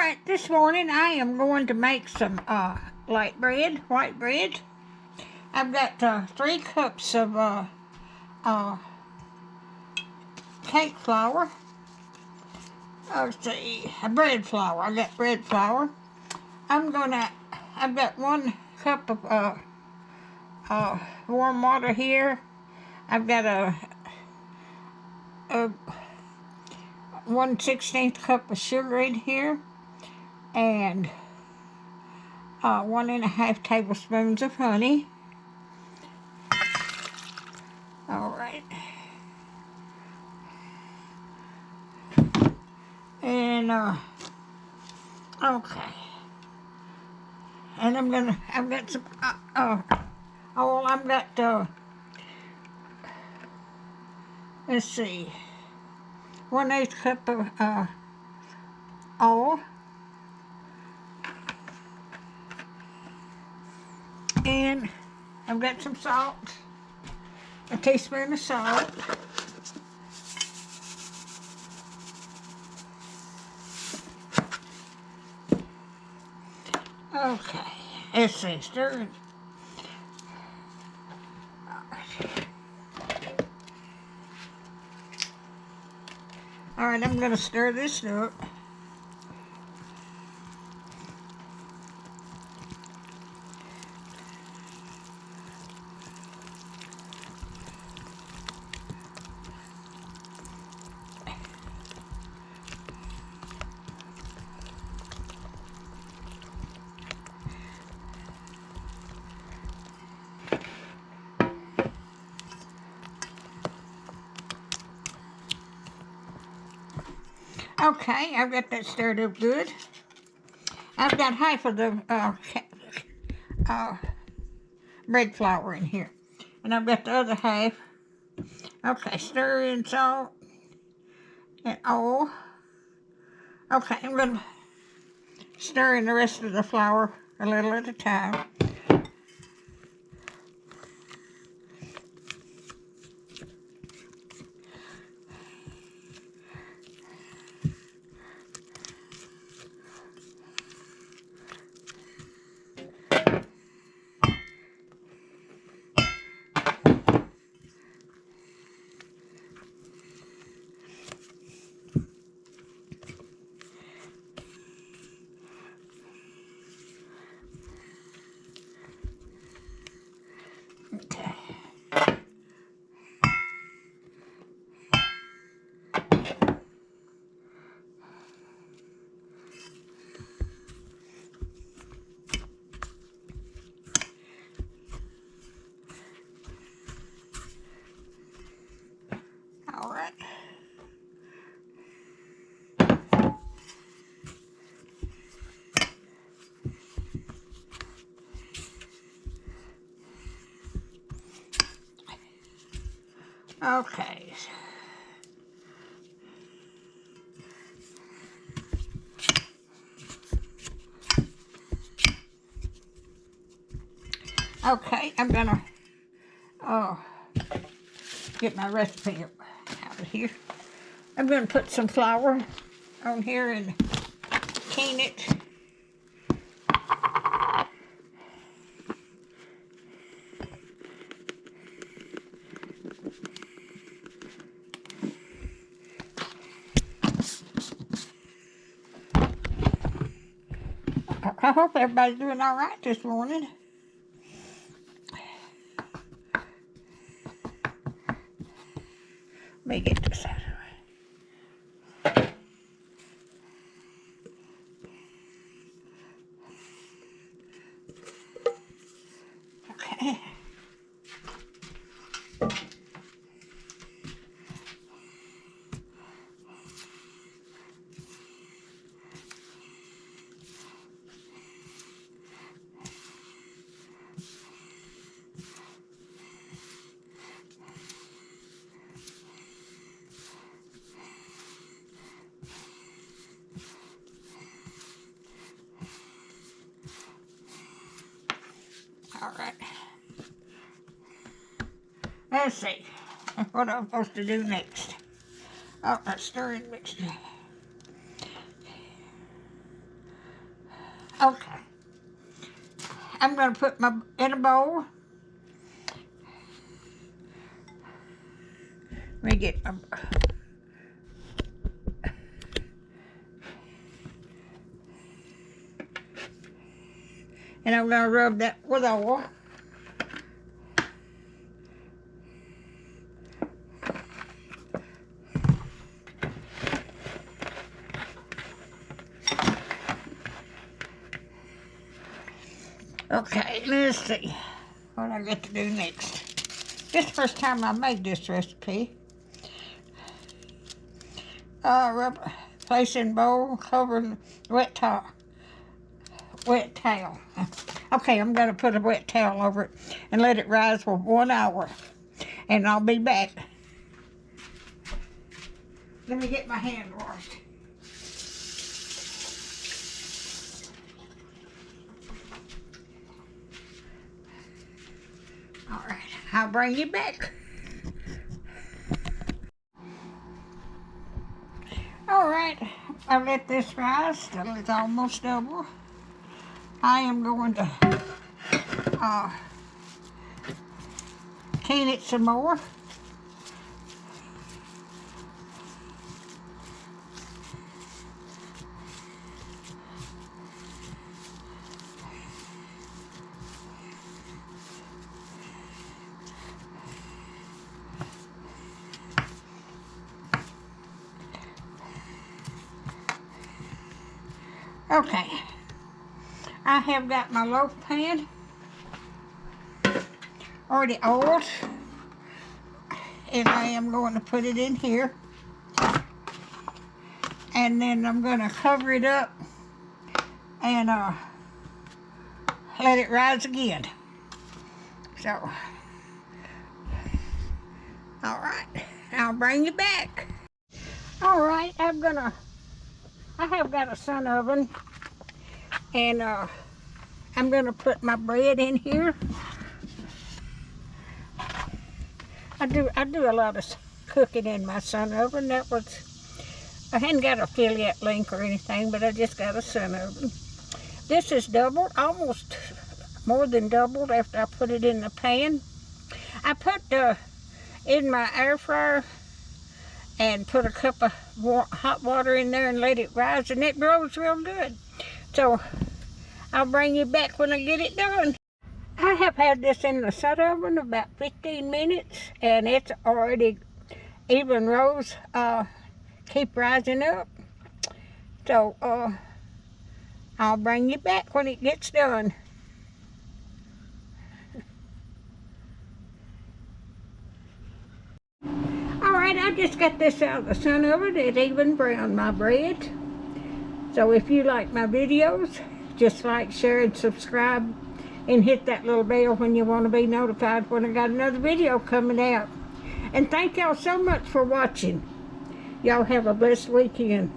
Alright, this morning I am going to make some white bread. I've got 3 cups of cake flour. Let's see, bread flour. I got bread flour. I've got 1 cup of warm water here. I've got a 1/16 cup of sugar in here, and 1½ tablespoons of honey. All right, and okay, and I've got some I've got let's see, 1/8 cup of oil, and I've got some salt, a teaspoon of salt, okay, let's see, stir. All right, I'm going to stir this up. Okay, I've got that stirred up good. I've got half of the bread flour in here, and I've got the other half. Okay, stir in salt and oil. Okay, I'm going to stir in the rest of the flour a little at a time. Okay. All right. Okay. Okay, I'm gonna get my recipe out of here. I'm gonna put some flour on here and knead it. I hope everybody's doing all right this morning. Let me get this out of the way. Okay. All right. Let's see what I'm supposed to do next. Oh, that's stirring mixture. Okay. I'm going to put my in a bowl. Let me get my... And I'm going to rub that with oil. Okay, let's see what I got to do next. This is the first time I made this recipe. Place in bowl, cover wet towel. Okay, I'm going to put a wet towel over it and let it rise for 1 hour. And I'll be back. Let me get my hand washed. All right, I'll bring you back. All right, I'll let this rise till it's almost double. I am going to can it some more. Okay, I have got my loaf pan already oiled, and I am going to put it in here, and then I'm going to cover it up and let it rise again. So, all right, I'll bring you back. All right, I have got a sun oven, and I'm going to put my bread in here. I do a lot of cooking in my sun oven. I hadn't got a affiliate link or anything, but I just got a sun oven. This is doubled, almost more than doubled after I put it in the pan. I put in my air fryer and put a cup of hot water in there and let it rise, and it grows real good. So I'll bring you back when I get it done. I have had this in the sun oven about 15 minutes, and it's already even rose, keep rising up. So I'll bring you back when it gets done. Alright, I just got this out of the sun oven. It even browned my bread. So if you like my videos, just like, share, and subscribe, and hit that little bell when you want to be notified when I got another video coming out. And thank y'all so much for watching. Y'all have a blessed weekend.